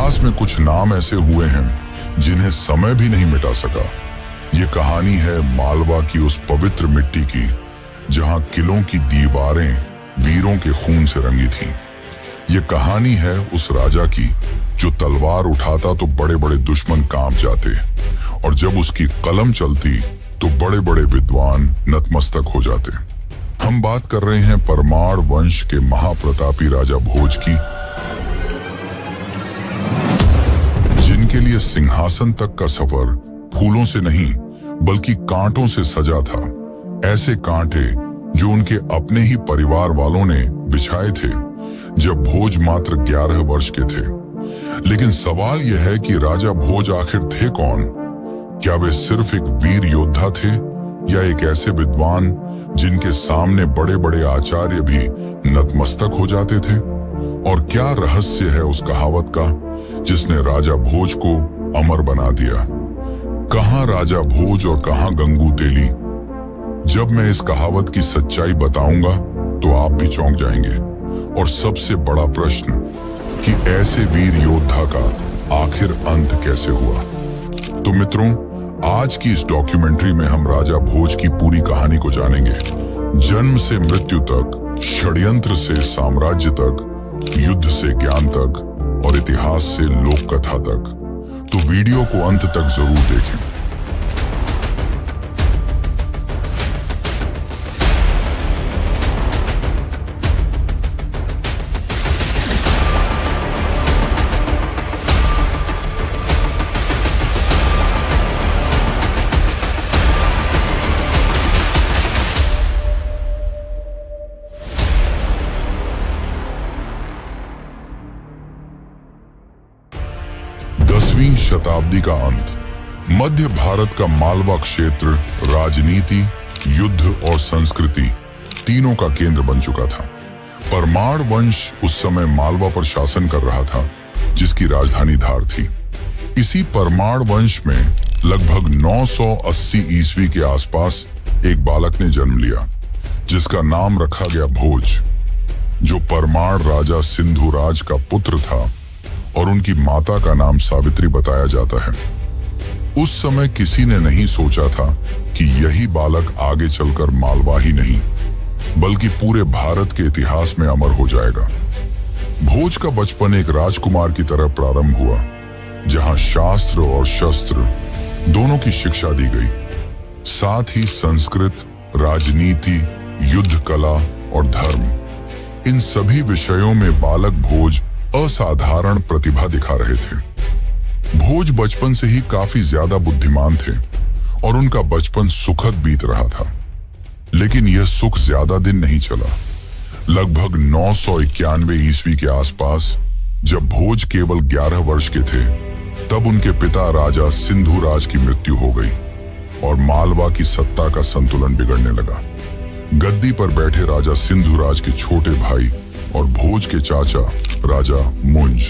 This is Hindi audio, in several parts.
इतिहास में कुछ नाम ऐसे हुए हैं जिन्हें समय भी नहीं मिटा सका। ये कहानी है मालवा की उस पवित्र मिट्टी की जहां किलों की दीवारें वीरों के खून से रंगी थीं। ये कहानी है उस राजा की जो तलवार उठाता तो बड़े बड़े दुश्मन कांप जाते, और जब उसकी कलम चलती तो बड़े बड़े विद्वान नतमस्तक हो जाते। हम बात कर रहे हैं परमार वंश के महाप्रतापी राजा भोज की, जिनके लिए सिंहासन तक का सफर फूलों से नहीं बल्कि कांटों से सजा था। ऐसे कांटे जो उनके अपने ही परिवार वालों ने बिछाए थे जब भोज मात्र 11 वर्ष के थे। लेकिन सवाल यह है कि राजा भोज आखिर थे कौन? क्या वे सिर्फ एक वीर योद्धा थे या एक ऐसे विद्वान जिनके सामने बड़े बड़े आचार्य भी नतमस्तक हो जाते थे? और क्या रहस्य है उस कहावत का जिसने राजा भोज को अमर बना दिया? कहां राजा भोज और कहां गंगू तेली? जब मैं इस कहावत की सच्चाई बताऊंगा तो आप भी चौंक जाएंगे। और सबसे बड़ा प्रश्न कि ऐसे वीर योद्धा का आखिर अंत कैसे हुआ? तो मित्रों, आज की इस डॉक्यूमेंट्री में हम राजा भोज की पूरी कहानी को जानेंगे। जन्म से मृत्यु तक, षड्यंत्र से साम्राज्य तक, युद्ध से ज्ञान तक और इतिहास से लोक कथा तक। तो वीडियो को अंत तक जरूर देखें। शताब्दी का अंत। मध्य भारत का मालवा क्षेत्र राजनीति, युद्ध और संस्कृति तीनों का केंद्र बन चुका था। परमार वंश उस समय मालवा पर शासन कर रहा था, जिसकी राजधानी धार थी। इसी परमार वंश में लगभग 980 ईस्वी के आसपास एक बालक ने जन्म लिया, जिसका नाम रखा गया भोज, जो परमार राजा सिंधुराज का पुत्र था और उनकी माता का नाम सावित्री बताया जाता है। उस समय किसी ने नहीं सोचा था कि यही बालक आगे चलकर मालवा ही नहीं बल्कि पूरे भारत के इतिहास में अमर हो जाएगा। भोज का बचपन एक राजकुमार की तरह प्रारंभ हुआ, जहां शास्त्र और शस्त्र दोनों की शिक्षा दी गई, साथ ही संस्कृत, राजनीति, युद्ध कला और धर्म, इन सभी विषयों में बालक भोज असाधारण प्रतिभा दिखा रहे थे। भोज बचपन से ही काफी ज्यादा बुद्धिमान थे और उनका बचपन सुखद बीत रहा था। लेकिन यह सुख ज्यादा दिन नहीं चला। लगभग 991 ईस्वी के आसपास जब भोज केवल 11 वर्ष के थे, तब उनके पिता राजा सिंधुराज की मृत्यु हो गई और मालवा की सत्ता का संतुलन बिगड़ने लगा। गद्दी पर बैठे राजा सिंधुराज के छोटे भाई और भोज के चाचा राजा मुंज,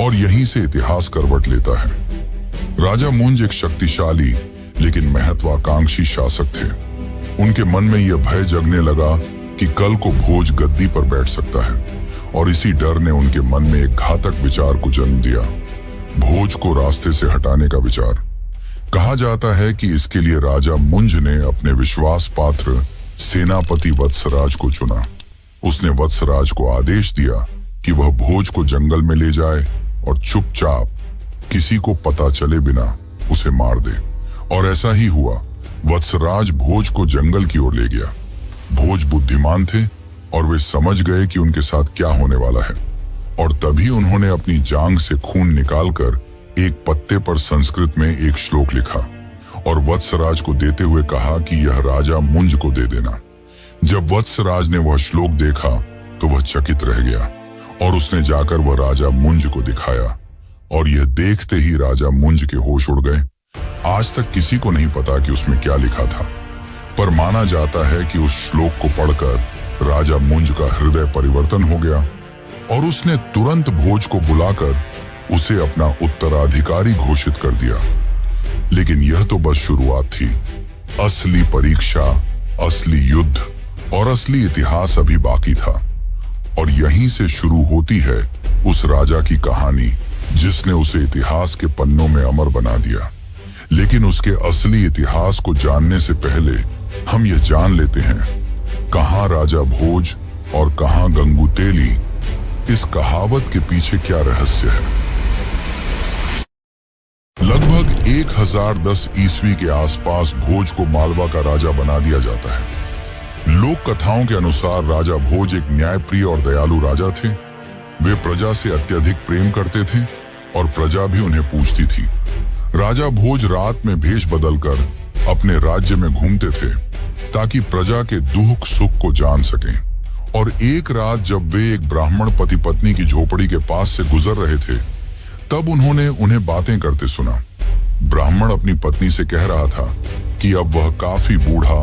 और यहीं से इतिहास करवट लेता है। राजा मुंज एक शक्तिशाली लेकिन महत्वाकांक्षी शासक थे। उनके मन में यह भय जगने लगा कि कल को भोज गद्दी पर बैठ सकता है, और इसी डर ने उनके मन में एक घातक विचार को जन्म दिया, भोज को रास्ते से हटाने का विचार। कहा जाता है कि इसके लिए राजा मुंज ने अपने विश्वास पात्र सेनापति वत्सराज को चुना। उसने वत्सराज को आदेश दिया कि वह भोज को जंगल में ले जाए और चुपचाप, किसी को पता चले बिना उसे मार दे। और ऐसा ही हुआ। वत्सराज भोज को जंगल की ओर ले गया। भोज बुद्धिमान थे और वे समझ गए कि उनके साथ क्या होने वाला है, और तभी उन्होंने अपनी जांघ से खून निकालकर एक पत्ते पर संस्कृत में एक श्लोक लिखा और वत्सराज को देते हुए कहा कि यह राजा मुंज को दे देना। जब वत्सराज ने वह श्लोक देखा तो वह चकित रह गया और उसने जाकर वह राजा मुंज को दिखाया, और यह देखते ही राजा मुंज के होश उड़ गए। आज तक किसी को नहीं पता कि उसमें क्या लिखा था, पर माना जाता है कि उस श्लोक को पढ़कर राजा मुंज का हृदय परिवर्तन हो गया और उसने तुरंत भोज को बुलाकर उसे अपना उत्तराधिकारी घोषित कर दिया। लेकिन यह तो बस शुरुआत थी। असली परीक्षा, असली युद्ध और असली इतिहास अभी बाकी था। और यहीं से शुरू होती है उस राजा की कहानी जिसने उसे इतिहास के पन्नों में अमर बना दिया। लेकिन उसके असली इतिहास को जानने से पहले हम ये जान लेते हैं कहां राजा भोज और कहां गंगू तेली। इस कहावत के पीछे क्या रहस्य है। लगभग 1010 ईस्वी के आसपास भोज को मालवा का राजा बना दिया जाता है। लोक कथाओं के अनुसार राजा भोज एक न्यायप्रिय और दयालु राजा थे। वे प्रजा से अत्यधिक प्रेम करते थे और प्रजा भी उन्हें पूजती थी। राजा भोज रात में भेष बदलकर अपने राज्य में घूमते थे ताकि प्रजा के दुख सुख को जान सकें। और एक रात जब वे एक ब्राह्मण पति पत्नी की झोपड़ी के पास से गुजर रहे थे, तब उन्होंने उन्हें बातें करते सुना। ब्राह्मण अपनी पत्नी से कह रहा था कि अब वह काफी बूढ़ा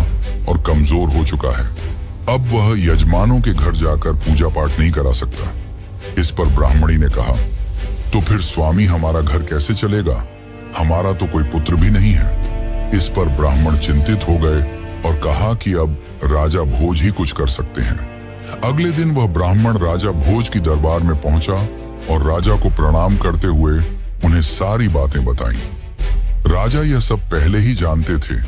और कमजोर हो चुका है। अब वह यजमानों के घर जाकर पूजा पाठ नहीं करा सकता। इस पर ब्राह्मणी ने कहा, तो फिर स्वामी हमारा घर कैसे चलेगा? हमारा तो कोई पुत्र भी नहीं है। इस पर ब्राह्मण चिंतित हो गए और कहा कि अब राजा भोज ही कुछ कर सकते हैं। अगले दिन वह ब्राह्मण राजा भोज की दरबार में पहुंचा और राजा को प्रणाम करते हुए उन्हें सारी बातें बताईं। राजा यह सब पहले ही जानते थे,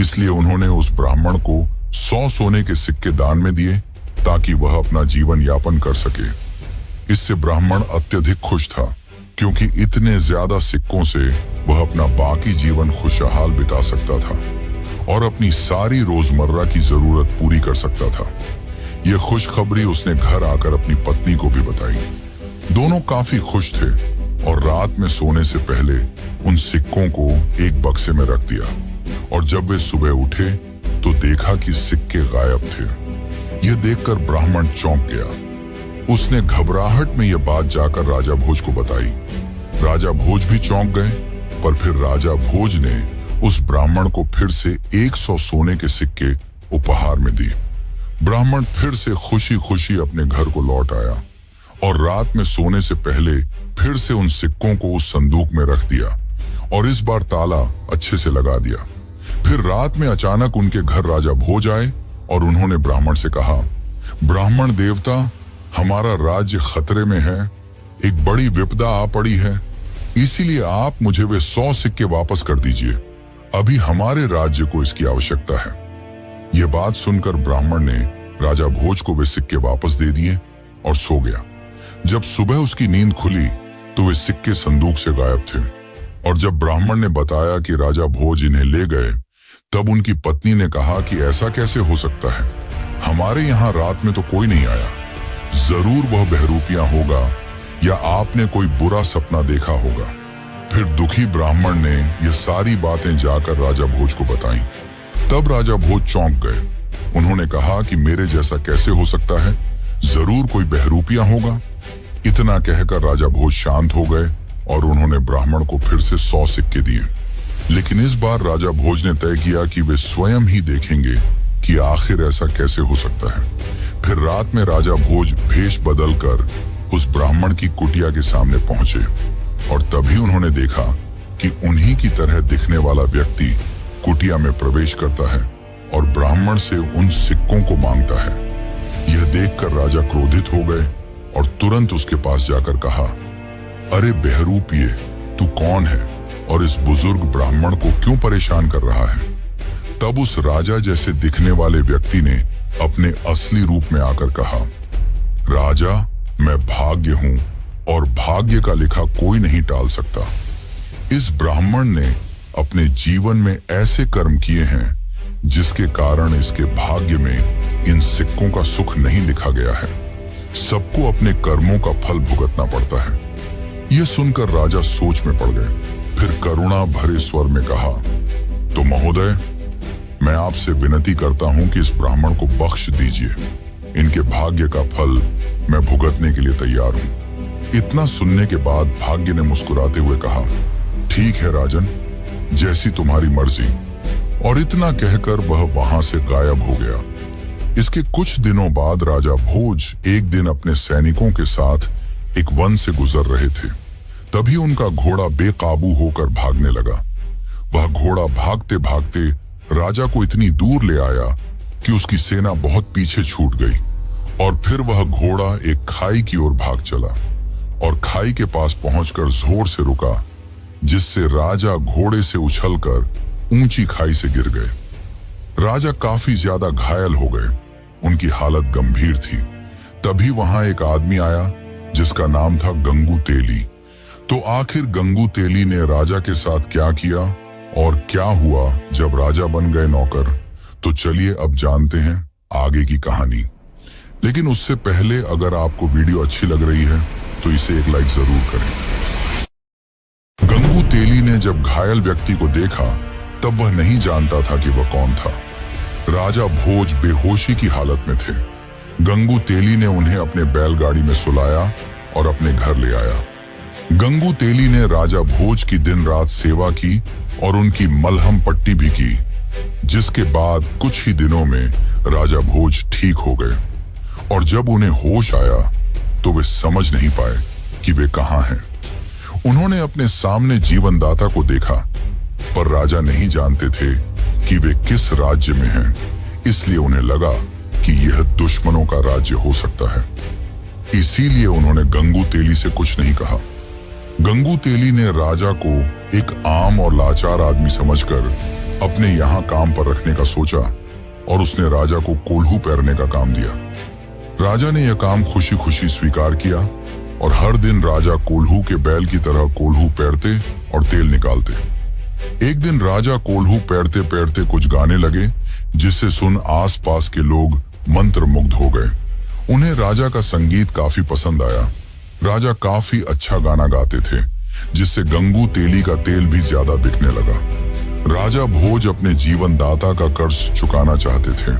इसलिए उन्होंने उस ब्राह्मण को 100 सोने के सिक्के दान में दिए ताकि वह अपना जीवन यापन कर सके। इससे ब्राह्मण अत्यधिक खुश था, क्योंकि इतने ज्यादा सिक्कों से वह अपना बाकी जीवन खुशहाल बिता सकता था और अपनी सारी रोजमर्रा की जरूरत पूरी कर सकता था। यह खुशखबरी उसने घर आकर अपनी पत्नी को भी बताई। दोनों काफी खुश थे और रात में सोने से पहले उन सिक्कों को एक बक्से में रख दिया। और जब वे सुबह उठे तो देखा कि सिक्के गायब थे। यह देखकर ब्राह्मण चौंक गया। उसने घबराहट में यह बात जाकर राजा भोज को बताई। राजा भोज भी चौंक गए, पर फिर राजा भोज ने उस ब्राह्मण को फिर से 100 सोने के सिक्के उपहार में दिए। ब्राह्मण फिर से खुशी खुशी अपने घर को लौट आया और रात में सोने से पहले फिर से उन सिक्कों को उस संदूक में रख दिया और इस बार ताला अच्छे से लगा दिया। फिर रात में अचानक उनके घर राजा भोज आए और उन्होंने ब्राह्मण से कहा, ब्राह्मण देवता, हमारा राज्य खतरे में है। एक बड़ी विपदा आ पड़ी है, इसीलिए आप मुझे वे 100 सिक्के वापस कर दीजिए। अभी हमारे राज्य को इसकी आवश्यकता है। यह बात सुनकर ब्राह्मण ने राजा भोज को वे सिक्के वापस दे दिए और सो गया। जब सुबह उसकी नींद खुली तो वे सिक्के संदूक से गायब थे। और जब ब्राह्मण ने बताया कि राजा भोज इन्हें ले गए, तब उनकी पत्नी ने कहा कि ऐसा कैसे हो सकता है? हमारे यहाँ रात में तो कोई नहीं आया। जरूर वह बहरूपिया होगा या आपने कोई बुरा सपना देखा होगा। फिर दुखी ब्राह्मण ने यह सारी बातें जाकर राजा भोज को बताईं। तब राजा भोज चौंक गए। उन्होंने कहा कि मेरे जैसा कैसे हो सकता है? जरूर कोई बहरूपिया होगा। इतना कहकर राजा भोज शांत हो गए और उन्होंने ब्राह्मण को फिर से 100 सिक्के दिए। लेकिन इस बार राजा भोज ने तय किया कि वे स्वयं ही देखेंगे कि आखिर ऐसा कैसे हो सकता है। फिर रात में राजा भोज भेष बदलकर उस ब्राह्मण की कुटिया के सामने पहुंचे और तभी उन्होंने देखा कि उन्हीं की तरह दिखने वाला व्यक्ति कुटिया में प्रवेश करता है और ब्राह्मण से उन सिक्कों को मांगता है। यह देखकर राजा क्रोधित हो गए और तुरंत उसके पास जाकर कहा, अरे बहरूपिये, तू कौन है और इस बुजुर्ग ब्राह्मण को क्यों परेशान कर रहा है? तब उस राजा जैसे दिखने वाले व्यक्ति ने अपने असली रूप में आकर कहा, राजा, मैं भाग्य हूं और भाग्य का लिखा कोई नहीं टाल सकता। इस ब्राह्मण ने अपने जीवन में ऐसे कर्म किए हैं जिसके कारण इसके भाग्य में इन सिक्कों का सुख नहीं लिखा गया है। सबको अपने कर्मों का फल भुगतना पड़ता है। यह सुनकर राजा सोच में पड़ गए। फिर करुणा भरे स्वर में कहा, तो महोदय, मैं आपसे विनती करता हूं कि इस ब्राह्मण को बख्श दीजिए। इनके भाग्य का फल मैं भुगतने के लिए तैयार हूं। इतना सुनने के बाद भाग्य ने मुस्कुराते हुए कहा, ठीक है राजन, जैसी तुम्हारी मर्जी। और इतना कहकर वह वहां से गायब हो गया। इसके कुछ दिनों बाद राजा भोज एक दिन अपने सैनिकों के साथ एक वन से गुजर रहे थे। तभी उनका घोड़ा बेकाबू होकर भागने लगा। वह घोड़ा भागते भागते राजा को इतनी दूर ले आया कि उसकी सेना बहुत पीछे छूट गई और फिर वह घोड़ा एक खाई की ओर भाग चला और खाई के पास पहुंचकर जोर से रुका, जिससे राजा घोड़े से उछलकर ऊंची खाई से गिर गए। राजा काफी ज्यादा घायल हो गए, उनकी हालत गंभीर थी। तभी वहां एक आदमी आया जिसका नाम था गंगू तेली। तो आखिर गंगू तेली ने राजा के साथ क्या किया और क्या हुआ जब राजा बन गए नौकर, तो चलिए अब जानते हैं आगे की कहानी। लेकिन उससे पहले अगर आपको वीडियो अच्छी लग रही है तो इसे एक लाइक जरूर करें। गंगू तेली ने जब घायल व्यक्ति को देखा तब वह नहीं जानता था कि वह कौन था। राजा भोज बेहोशी की हालत में थे। गंगू तेली ने उन्हें अपने बैलगाड़ी में सुलाया और अपने घर ले आया। गंगू तेली ने राजा भोज की दिन रात सेवा की और उनकी मलहम पट्टी भी की, जिसके बाद कुछ ही दिनों में राजा भोज ठीक हो गए। और जब उन्हें होश आया तो वे समझ नहीं पाए कि वे कहां हैं। उन्होंने अपने सामने जीवनदाता को देखा, पर राजा नहीं जानते थे कि वे किस राज्य में हैं, इसलिए उन्हें लगा कि यह दुश्मनों का राज्य हो सकता है। इसीलिए उन्होंने गंगू तेली से कुछ नहीं कहा। गंगू तेली ने राजा को एक आम और लाचार आदमी समझकर अपने यहाँ काम पर रखने का सोचा और उसने राजा को कोल्हू पैरने का काम दिया। राजा ने यह काम खुशी खुशी स्वीकार किया और हर दिन राजा कोल्हू के बैल की तरह कोल्हू पैरते और तेल निकालते। एक दिन राजा कोल्हू पैरते पैरते कुछ गाने लगे, जिसे सुन आसपास के लोग मंत्रमुग्ध हो गए। उन्हें राजा का संगीत काफी पसंद आया। राजा काफी अच्छा गाना गाते थे, जिससे गंगू तेली का तेल भी ज्यादा बिकने लगा। राजा भोज अपने जीवनदाता का कर्ज चुकाना चाहते थे,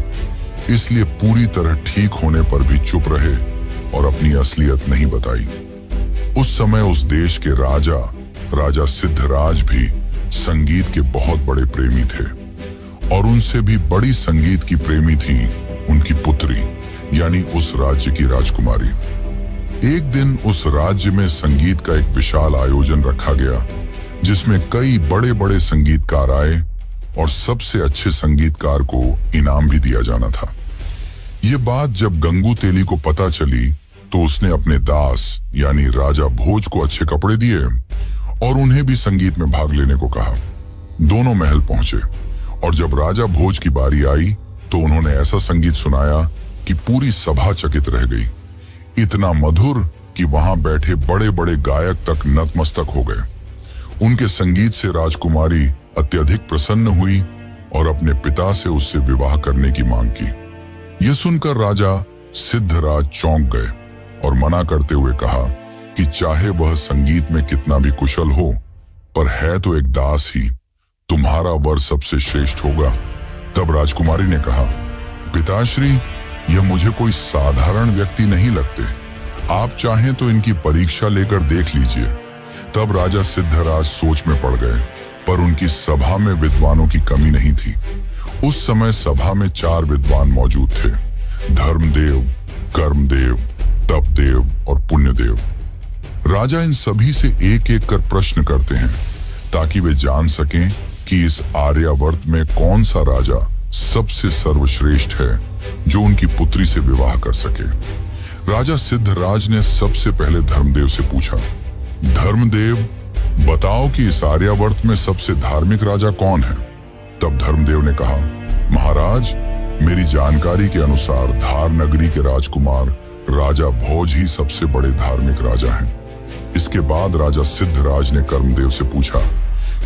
इसलिए पूरी तरह ठीक होने पर भी चुप रहे और अपनी असलियत नहीं बताई। उस समय उस देश के राजा सिद्धराज भी संगीत के बहुत बड़े प्रेमी थे और उनसे भी बड़ी संगीत की प्रेमी थी उनकी पुत्री, यानी उस राज्य की राजकुमारी। एक दिन उस राज्य में संगीत का एक विशाल आयोजन रखा गया, जिसमें कई बड़े बड़े संगीतकार आए और सबसे अच्छे संगीतकार को इनाम भी दिया जाना था। ये बात जब गंगू तेली को पता चली तो उसने अपने दास यानी राजा भोज को अच्छे कपड़े दिए और उन्हें भी संगीत में भाग लेने को कहा। दोनों महल पहुंचे और जब राजा भोज की बारी आई तो उन्होंने ऐसा संगीत सुनाया कि पूरी सभा चकित रह गई। इतना मधुर कि वहां बैठे बड़े बड़े गायक तक नतमस्तक हो गए। उनके संगीत से राजकुमारी अत्यधिक प्रसन्न हुई और अपने पिता से उससे विवाह करने की मांग की। यह सुनकर राजा सिद्धराज चौंक गए और मना करते हुए कहा कि चाहे वह संगीत में कितना भी कुशल हो, पर है तो एक दास ही, तुम्हारा वर सबसे श्रेष्ठ होगा। तब राजकुमारी ने कहा, पिताश्री, यह मुझे कोई साधारण व्यक्ति नहीं लगते। आप चाहें तो इनकी परीक्षा लेकर देख लीजिए। तब राजा सिद्धराज सोच में पड़ गए, पर उनकी सभा में विद्वानों की कमी नहीं थी। उस समय सभा में 4 विद्वान मौजूद थे, धर्मदेव, कर्मदेव, तपदेव और पुण्यदेव। राजा इन सभी से एक एक कर प्रश्न करते हैं ताकि वे जान सकें कि इस आर्यावर्त में कौन सा राजा सबसे सर्वश्रेष्ठ है जो उनकी पुत्री से विवाह कर सके। राजा सिद्धराज ने सबसे पहले धर्मदेव से पूछा, धर्मदेव, बताओ कि इस आर्यावर्त में सबसे धार्मिक राजा कौन है? तब धर्मदेव ने कहा, महाराज, मेरी जानकारी के अनुसार धार नगरी के राजकुमार राजा भोज ही सबसे बड़े धार्मिक राजा हैं। इसके बाद राजा सिद्धराज ने कर्मदेव से पूछा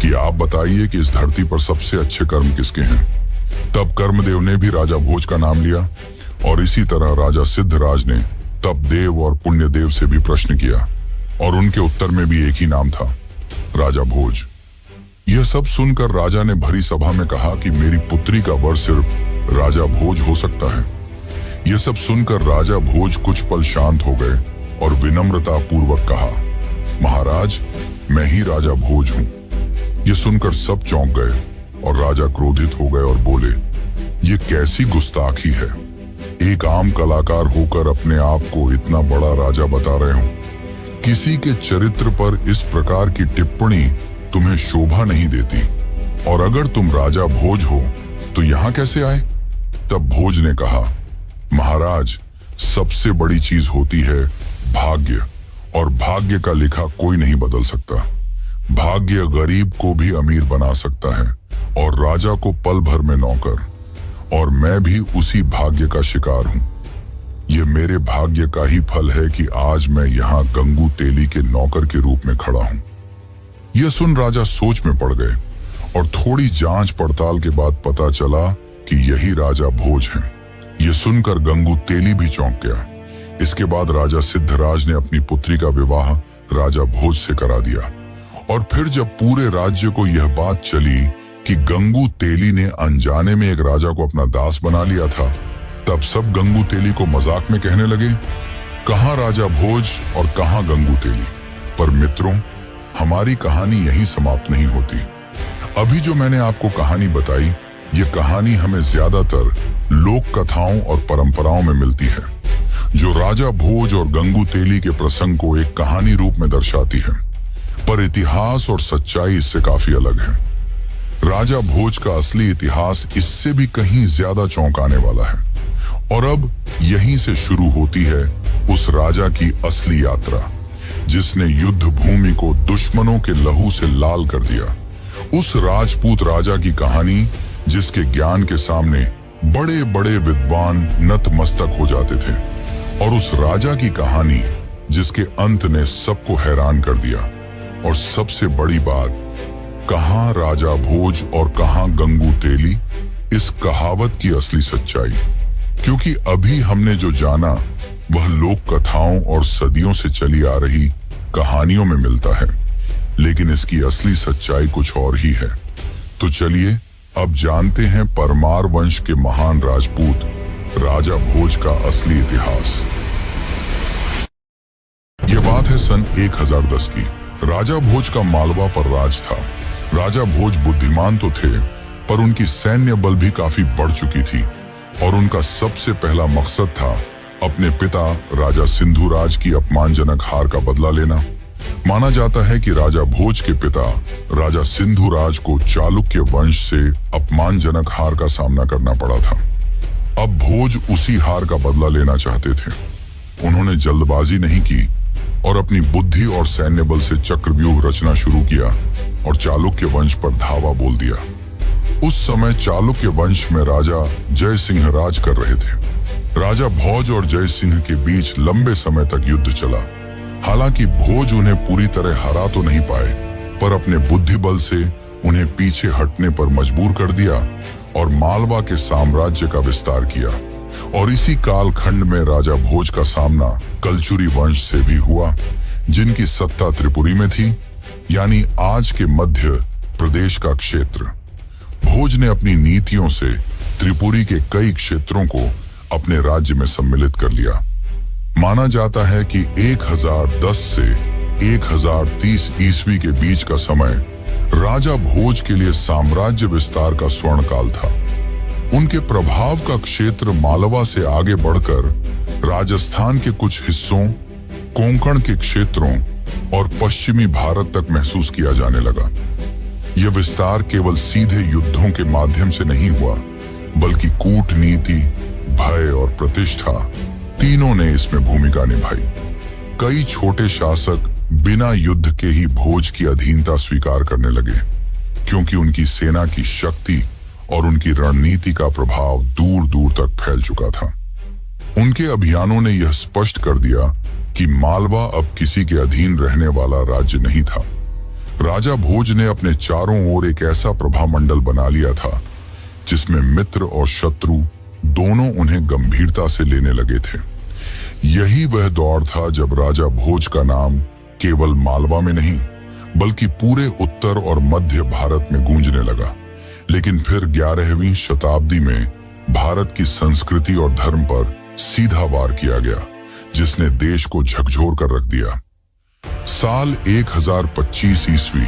कि आप बताइए कि इस धरती पर सबसे अच्छे कर्म किसके हैं? तब कर्मदेव ने भी राजा भोज का नाम लिया और इसी तरह राजा सिद्धराज ने तपदेव और पुण्यदेव से भी प्रश्न किया और उनके उत्तर में भी एक ही नाम था, राजा भोज। यह सब सुनकर राजा ने भरी सभा में कहा कि मेरी पुत्री का वर सिर्फ राजा भोज हो सकता है। यह सब सुनकर राजा भोज कुछ पल शांत हो गए और विनम्रता पूर्वक कहा, महाराज, मैं ही राजा भोज हूं। यह सुनकर सब चौंक गए और राजा क्रोधित हो गए और बोले, ये कैसी गुस्ताखी है? एक आम कलाकार होकर अपने आप को इतना बड़ा राजा बता रहे हो। किसी के चरित्र पर इस प्रकार की टिप्पणी तुम्हें शोभा नहीं देती, और अगर तुम राजा भोज हो तो यहां कैसे आए? तब भोज ने कहा, महाराज, सबसे बड़ी चीज होती है भाग्य, और भाग्य का लिखा कोई नहीं बदल सकता। भाग्य गरीब को भी अमीर बना सकता है और राजा को पल भर में नौकर, और मैं भी उसी भाग्य का शिकार हूं। यह मेरे भाग्य का ही फल है कि आज मैं यहाँ गंगू तेली के नौकर के रूप में खड़ा हूं। यह सुन राजा सोच में पड़ गए और थोड़ी जांच पड़ताल के बाद पता चला कि यही राजा भोज हैं। यह सुनकर गंगू तेली भी चौंक गया। इसके बाद राजा सिद्धराज ने अपनी पुत्री का विवाह राजा भोज से करा दिया, और फिर जब पूरे राज्य को यह बात चली कि गंगू तेली ने अनजाने में एक राजा को अपना दास बना लिया था, तब सब गंगू तेली को मजाक में कहने लगे, कहां राजा भोज और कहां गंगू तेली। पर मित्रों, हमारी कहानी यहीं समाप्त नहीं होती। अभी जो मैंने आपको कहानी बताई, ये कहानी हमें ज्यादातर लोक कथाओं और परंपराओं में मिलती है, जो राजा भोज और गंगू तेली के प्रसंग को एक कहानी रूप में दर्शाती है। पर इतिहास और सच्चाई इससे काफी अलग है। राजा भोज का असली इतिहास इससे भी कहीं ज्यादा चौंकाने वाला है। और अब यहीं से शुरू होती है उस राजा की असली यात्रा, जिसने युद्ध भूमि को दुश्मनों के लहू से लाल कर दिया। उस राजपूत राजा की कहानी, जिसके ज्ञान के सामने बड़े बड़े विद्वान नतमस्तक हो जाते थे, और उस राजा की कहानी जिसके अंत ने सबको हैरान कर दिया। और सबसे बड़ी बात, कहां राजा भोज और कहां गंगू तेली, इस कहावत की असली सच्चाई। क्योंकि अभी हमने जो जाना वह लोक कथाओं और सदियों से चली आ रही कहानियों में मिलता है, लेकिन इसकी असली सच्चाई कुछ और ही है। तो चलिए अब जानते हैं परमार वंश के महान राजपूत राजा भोज का असली इतिहास। यह बात है सन 1010 की। राजा भोज का मालवा पर राज था। राजा भोज बुद्धिमान तो थे, पर उनकी सैन्य बल भी काफी बढ़ चुकी थी, और उनका सबसे पहला मकसद था अपने पिता राजा सिंधुराज की अपमानजनक हार का बदला लेना। माना जाता है कि राजा भोज के पिता राजा सिंधुराज को चालुक्य वंश से अपमानजनक हार का सामना करना पड़ा था। अब भोज उसी हार का बदला लेना चाहते थे। उन्होंने जल्दबाजी नहीं की और अपनी बुद्धि और सैन्य बल से चक्रव्यूह रचना शुरू किया और चालुक्य वंश पर धावा बोल दिया। उस समय चालुक्य वंश में राजा जय सिंह राज कर रहे थे। राजा भोज और जय सिंह के बीच लंबे समय तक युद्ध चला। हालांकि भोज उन्हें पूरी तरह हरा तो नहीं पाए, पर अपने बुद्धि बल से उन्हें पीछे हटने पर मजबूर कर दिया और मालवा के साम्राज्य का विस्तार किया। और इसी कालखंड में राजा भोज का सामना कलचुरी वंश से भी हुआ, जिनकी सत्ता त्रिपुरी में थी, यानी आज के मध्य प्रदेश का क्षेत्र। भोज ने अपनी नीतियों से त्रिपुरी के कई क्षेत्रों को अपने राज्य में सम्मिलित कर लिया। माना जाता है कि 1010 से 1030 ईस्वी के बीच का समय राजा भोज के लिए साम्राज्य विस्तार का स्वर्ण काल था। उनके प्रभाव का क्षेत्र मालवा से आगे बढ़कर राजस्थान के कुछ हिस्सों, कोंकण के क्षेत्रों और पश्चिमी भारत तक महसूस किया जाने लगा। यह विस्तार केवल सीधे युद्धों के माध्यम से नहीं हुआ, बल्कि कूटनीति, भय और प्रतिष्ठा, तीनों ने इसमें भूमिका निभाई। कई छोटे शासक बिना युद्ध के ही भोज की अधीनता स्वीकार करने लगे, क्योंकि उनकी सेना की शक्ति और उनकी रणनीति का प्रभाव दूर दूर तक फैल चुका था। उनके अभियानों ने यह स्पष्ट कर दिया कि मालवा अब किसी के अधीन रहने वाला राज्य नहीं था। राजा भोज ने अपने चारों ओर एक ऐसा प्रभामंडल बना लिया था जिसमें मित्र और शत्रु दोनों उन्हें गंभीरता से लेने लगे थे। यही वह दौर था जब राजा भोज का नाम केवल मालवा में नहीं, बल्कि पूरे उत्तर और मध्य भारत में गूंजने लगा। लेकिन फिर 11वीं शताब्दी में भारत की संस्कृति और धर्म पर सीधा वार किया गया, जिसने देश को झकझोर कर रख दिया। साल 1025 ईस्वी,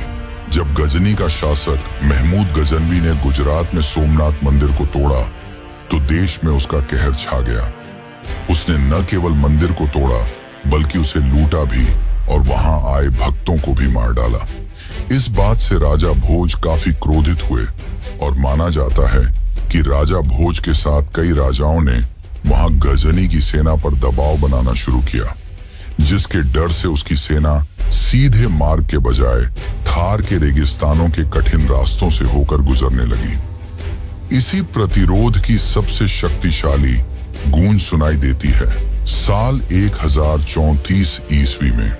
जब गजनी का शासक महमूद गजनवी ने गुजरात में सोमनाथ मंदिर को तोड़ा, तो देश में उसका कहर छा गया। उसने न केवल मंदिर को तोड़ा, बल्कि उसे लूटा भी और वहां आए भक्तों को भी मार डाला। इस बात से राजा भोज काफी क्रोधित हुए और माना जाता है कि राजा भोज के साथ कई राजाओं ने वहां गजनी की सेना पर दबाव बनाना शुरू किया। जिसके डर से उसकी सेना सीधे मार्ग के बजाय थार के रेगिस्तानों के कठिन रास्तों से होकर गुजरने लगी। इसी प्रतिरोध की सबसे शक्तिशाली गूंज सुनाई देती है साल 1034 ईस्वी में,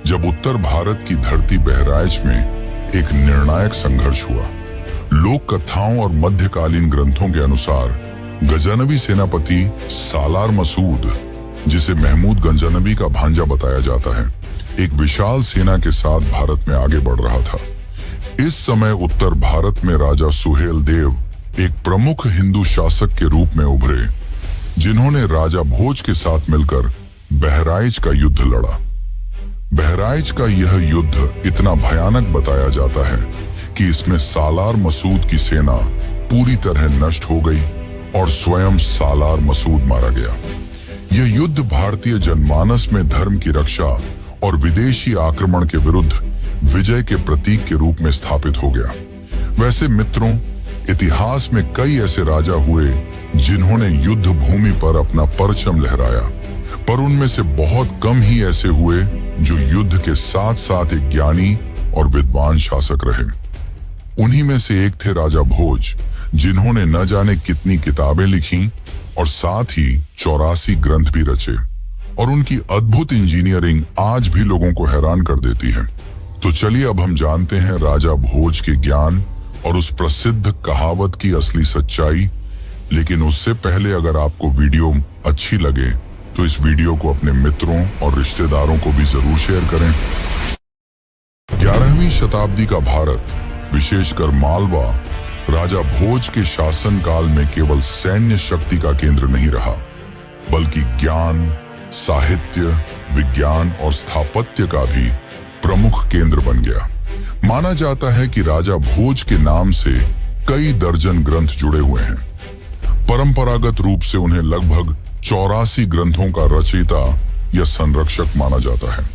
जब उत्तर भारत की धरती बहराइच में एक निर्णायक संघर्ष हुआ। लोक कथाओं और मध्यकालीन ग्रंथों के अनुसार गजनवी सेनापति सालार मसूद, जिसे महमूद गंजनवी का भांजा बताया जाता है, एक विशाल सेना के साथ भारत में आगे बढ़ रहा था। इस समय उत्तर भारत में राजा सुहेल देव एक प्रमुख हिंदू शासक के रूप में उभरे, जिन्होंने राजा भोज के साथ मिलकर बहराइच का युद्ध लड़ा। बहराइच का यह युद्ध इतना भयानक बताया जाता है कि इसमें सालार मसूद की सेना पूरी तरह नष्ट हो गई और स्वयं सालार मसूद मारा गया। यह युद्ध भारतीय जनमानस में धर्म की रक्षा और विदेशी आक्रमण के विरुद्ध विजय के प्रतीक के रूप में स्थापित हो गया। वैसे मित्रों, इतिहास में कई ऐसे राजा हुए जिन्होंने युद्ध भूमि पर अपना परचम लहराया, पर उनमें से बहुत कम ही ऐसे हुए जो युद्ध के साथ साथ एक ज्ञानी और विद्वान शासक रहे। उन्हीं में से एक थे राजा भोज, जिन्होंने न जाने कितनी किताबें लिखी और साथ ही 84 ग्रंथ भी रचे, और उनकी अद्भुत इंजीनियरिंग आज भी लोगों को हैरान कर देती है। तो चलिए अब हम जानते हैं राजा भोज के ज्ञान और उस प्रसिद्ध कहावत की असली सच्चाई। लेकिन उससे पहले अगर आपको वीडियो अच्छी लगे तो इस वीडियो को अपने मित्रों और रिश्तेदारों को भी जरूर शेयर करें। 11वीं शताब्दी का भारत, विशेषकर मालवा, राजा भोज के शासनकाल में केवल सैन्य शक्ति का केंद्र नहीं रहा, बल्कि ज्ञान, साहित्य, विज्ञान और स्थापत्य का भी प्रमुख केंद्र बन गया। माना जाता है कि राजा भोज के नाम से कई दर्जन ग्रंथ जुड़े हुए हैं। परंपरागत रूप से उन्हें लगभग 84 ग्रंथों का रचयिता या संरक्षक माना जाता है।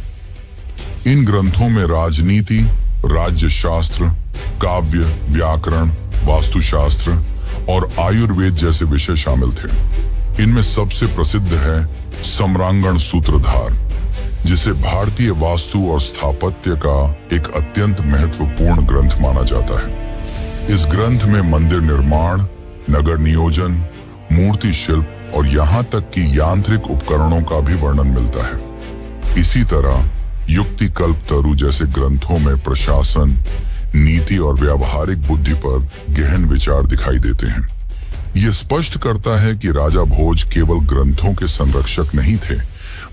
इन ग्रंथों में राजनीति, राज्य शास्त्र, काव्य, व्याकरण, वास्तुशास्त्र और आयुर्वेद जैसे विषय शामिल थे। इनमें सबसे प्रसिद्ध है सम्रांगण सूत्रधार, जिसे भारतीय वास्तु और स्थापत्य का एक अत्यंत महत्वपूर्ण ग्रंथ माना जाता है। इस ग्रंथ में मंदिर निर्माण, नगर नियोजन, मूर्ति शिल्प और यहाँ तक कि यांत्रिक उपकरणों का भी वर्णन मिलता है। इसी तरह युक्ति कल्पतरु जैसे ग्रंथों में प्रशासन, नीति और व्यावहारिक बुद्धि पर गहन विचार दिखाई देते हैं। यह स्पष्ट करता है कि राजा भोज केवल ग्रंथों के संरक्षक नहीं थे,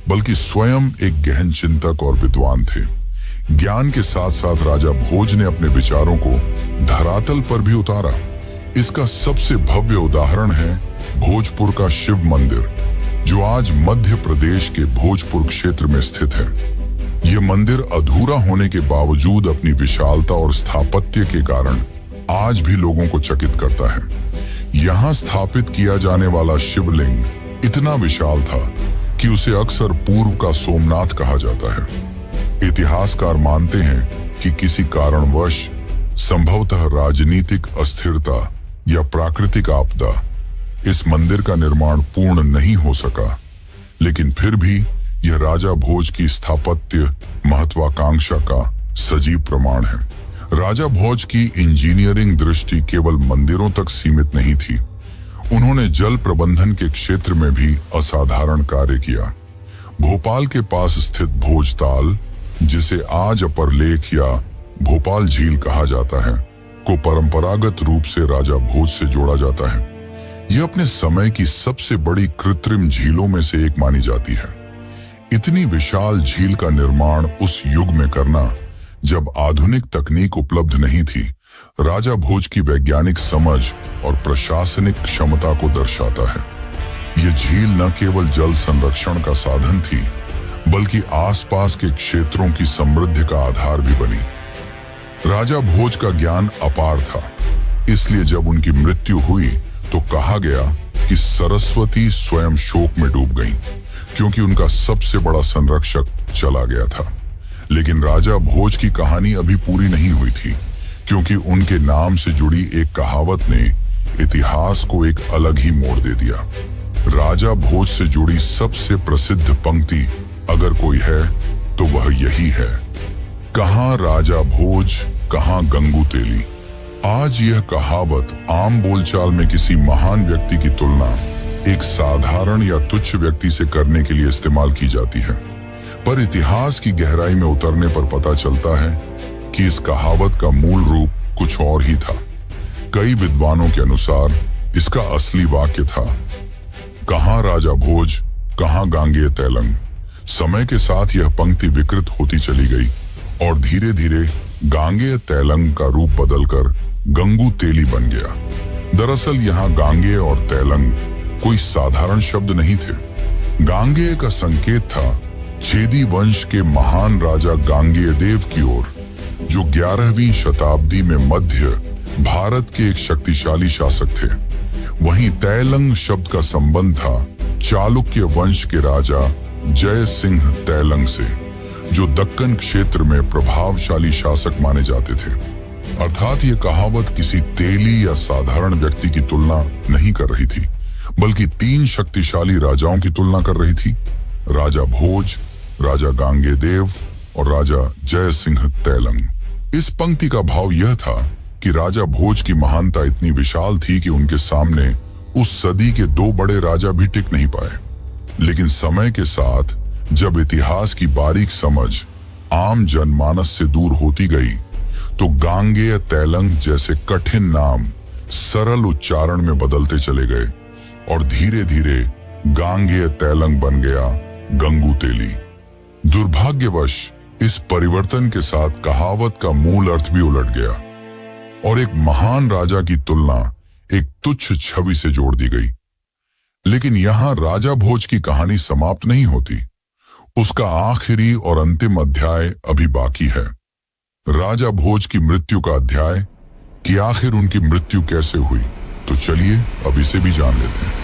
बल्कि स्वयं एक गहन चिंतक और विद्वान थे। ज्ञान के साथ साथ राजा भोज ने अपने विचारों को धरातल पर भी उतारा। इसका सबसे भव्य उदाहरण है भोजपुर का शिव मंदिर, जो आज मध्य प्रदेश के भोजपुर क्षेत्र में स्थित है। यह मंदिर अधूरा होने के बावजूद अपनी विशालता और स्थापत्य के कारण आज भी लोगों को चकित करता है। यहाँ स्थापित किया जाने वाला शिवलिंग इतना विशाल था कि उसे अक्सर पूर्व का सोमनाथ कहा जाता है। इतिहासकार मानते हैं कि किसी कारणवश, संभवतः राजनीतिक अस्थिरता या प्राकृतिक आपदा, इस मंदिर का निर्माण पूर्ण नहीं हो सका, लेकिन फिर भी यह राजा भोज की स्थापत्य महत्वाकांक्षा का सजीव प्रमाण है। राजा भोज की इंजीनियरिंग दृष्टि केवल मंदिरों तक सीमित नहीं थी। उन्होंने जल प्रबंधन के क्षेत्र में भी असाधारण कार्य किया। भोपाल के पास स्थित भोजताल, जिसे आज अपर लेक या भोपाल झील कहा जाता है, को परंपरागत रूप से राजा भोज से जोड़ा जाता है। यह अपने समय की सबसे बड़ी कृत्रिम झीलों में से एक मानी जाती है। इतनी विशाल झील का निर्माण उस युग में करना, जब आधुनिक तकनीक उपलब्ध नहीं थी, राजा भोज की वैज्ञानिक समझ और प्रशासनिक क्षमता को दर्शाता है। यह झील न केवल जल संरक्षण का साधन थी, बल्कि आसपास के क्षेत्रों की समृद्धि का आधार भी बनी। राजा भोज का ज्ञान अपार था, इसलिए जब उनकी मृत्यु हुई तो कहा गया कि सरस्वती स्वयं शोक में डूब गईं, क्योंकि उनका सबसे बड़ा संरक्षक चला गया था। लेकिन राजा भोज की कहानी अभी पूरी नहीं हुई थी, क्योंकि उनके नाम से जुड़ी एक कहावत ने इतिहास को एक अलग ही मोड़ दे दिया। राजा भोज से जुड़ी सबसे प्रसिद्ध पंक्ति अगर कोई है तो वह यही है, कहां राजा भोज, कहां गंगू तेली। आज यह कहावत आम बोलचाल में किसी महान व्यक्ति की तुलना एक साधारण या तुच्छ व्यक्ति से करने के लिए इस्तेमाल की जाती है, पर इतिहास की गहराई में उतरने पर पता चलता है कि इस कहावत का मूल रूप कुछ और ही था। कई विद्वानों के अनुसार इसका असली वाक्य था, कहां राजा भोज, कहां गांगेय तैलंग। समय के साथ यह पंक्ति विकृत होती चली गई और धीरे धीरे गांगेय तैलंग का रूप बदलकर गंगू तेली बन गया। दरअसल यहाँ गांगेय और तैलंग कोई साधारण शब्द नहीं थे। गांगेय का संकेत था छेदी वंश के महान राजा गांगेय देव की ओर, जो 11वीं शताब्दी में मध्य भारत के एक शक्तिशाली शासक थे। वहीं तैलंग शब्द का संबंध था चालुक्य वंश के राजा जय सिंह तैलंग से, जो दक्कन क्षेत्र में प्रभावशाली शासक माने जाते थे। अर्थात ये कहावत किसी तेली या साधारण व्यक्ति की तुलना नहीं कर रही थी, बल्कि 3 शक्तिशाली राजाओं की तुलना कर रही थी, राजा भोज, राजा गांगेय देव और राजा जय सिंह तैलंग। इस पंक्ति का भाव यह था कि राजा भोज की महानता इतनी विशाल थी कि उनके सामने उस सदी के 2 बड़े राजा भी टिक नहीं पाए। लेकिन समय के साथ जब इतिहास की बारीक समझ आम जनमानस से दूर होती गई, तो गांगेय तैलंग जैसे कठिन नाम सरल उच्चारण में बदलते चले गए और धीरे धीरे गांगेय तैलंग बन गया गंगू तेली। दुर्भाग्यवश इस परिवर्तन के साथ कहावत का मूल अर्थ भी उलट गया और एक महान राजा की तुलना एक तुच्छ छवि से जोड़ दी गई। लेकिन यहां राजा भोज की कहानी समाप्त नहीं होती। उसका आखिरी और अंतिम अध्याय अभी बाकी है। राजा भोज की मृत्यु का अध्याय, कि आखिर उनकी मृत्यु कैसे हुई। तो चलिए अब इसे भी जान लेते हैं।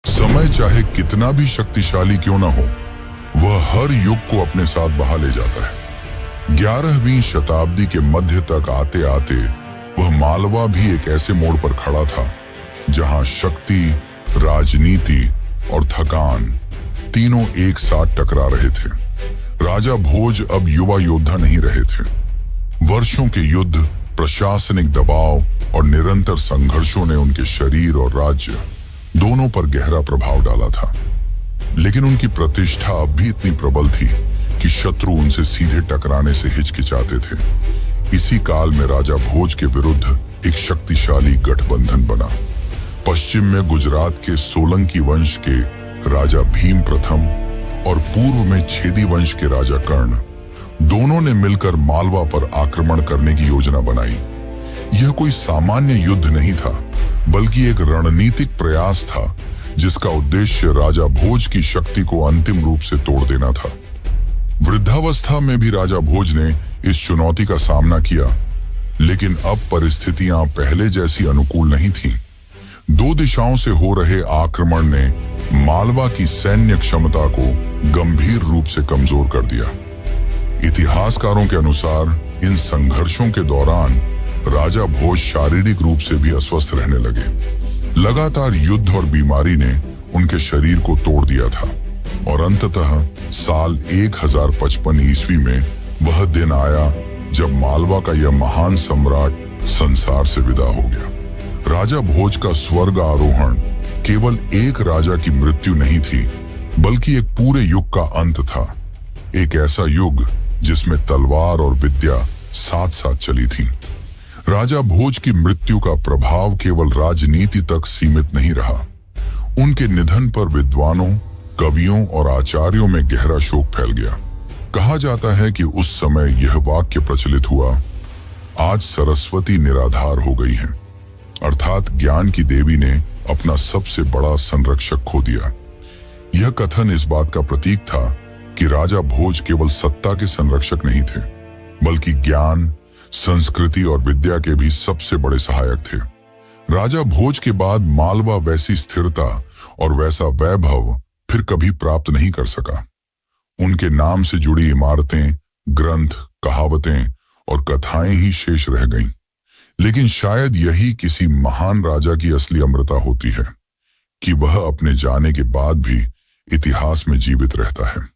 समय चाहे कितना भी शक्तिशाली क्यों ना हो, वह हर युग को अपने साथ बहा ले जाता है। 11वीं शताब्दी के मध्य तक आते आते वह मालवा भी एक ऐसे मोड़ पर खड़ा था जहां शक्ति, राजनीति और थकान तीनों एक साथ टकरा रहे थे। राजा भोज अब युवा योद्धा नहीं रहे थे। वर्षों के युद्ध, प्रशासनिक दबाव और निरंतर संघर्षों ने उनके शरीर और राज्य दोनों पर गहरा प्रभाव डाला था। लेकिन उनकी प्रतिष्ठा अब भी इतनी प्रबल थी कि शत्रु उनसे सीधे टकराने से हिचकिचाते थे। इसी काल में राजा भोज के विरुद्ध एक शक्तिशाली गठबंधन बना। पश्चिम में गुजरात के सोलंकी वंश के राजा भीम प्रथम और पूर्व में छेदी वंश के राजा कर्ण, दोनों ने मिलकर मालवा पर आक्रमण करने की योजना बनाई। यह कोई सामान्य युद्ध नहीं था, बल्कि एक रणनीतिक प्रयास था जिसका उद्देश्य राजा भोज की शक्ति को अंतिम रूप से तोड़ देना था। वृद्धावस्था में भी राजा भोज ने इस चुनौती का सामना किया, लेकिन अब परिस्थितियां पहले जैसी अनुकूल नहीं थीं। 2 दिशाओं से हो रहे आक्रमण ने मालवा की सैन्य क्षमता को गंभीर रूप से कमजोर कर दिया। इतिहासकारों के अनुसार इन संघर्षों के दौरान राजा भोज शारीरिक रूप से भी अस्वस्थ रहने लगे। लगातार युद्ध और बीमारी ने उनके शरीर को तोड़ दिया था और अंततः साल 1055 ईस्वी में वह दिन आया जब मालवा का यह महान सम्राट संसार से विदा हो गया। राजा भोज का स्वर्ग आरोहण केवल एक राजा की मृत्यु नहीं थी, बल्कि एक पूरे युग का अंत था। एक ऐसा युग जिसमें तलवार और विद्या साथ साथ चली थी। राजा भोज की मृत्यु का प्रभाव केवल राजनीति तक सीमित नहीं रहा। उनके निधन पर विद्वानों, कवियों और आचार्यों में गहरा शोक फैल गया। कहा जाता है कि उस समय यह वाक्य प्रचलित हुआ, आज सरस्वती निराधार हो गई हैं, अर्थात ज्ञान की देवी ने अपना सबसे बड़ा संरक्षक खो दिया। यह कथन इस बात का प्रतीक था कि राजा भोज केवल सत्ता के संरक्षक नहीं थे, बल्कि ज्ञान, संस्कृति और विद्या के भी सबसे बड़े सहायक थे। राजा भोज के बाद मालवा वैसी स्थिरता और वैसा वैभव फिर कभी प्राप्त नहीं कर सका। उनके नाम से जुड़ी इमारतें, ग्रंथ, कहावतें और कथाएं ही शेष रह गईं। लेकिन शायद यही किसी महान राजा की असली अमरता होती है कि वह अपने जाने के बाद भी इतिहास में जीवित रहता है।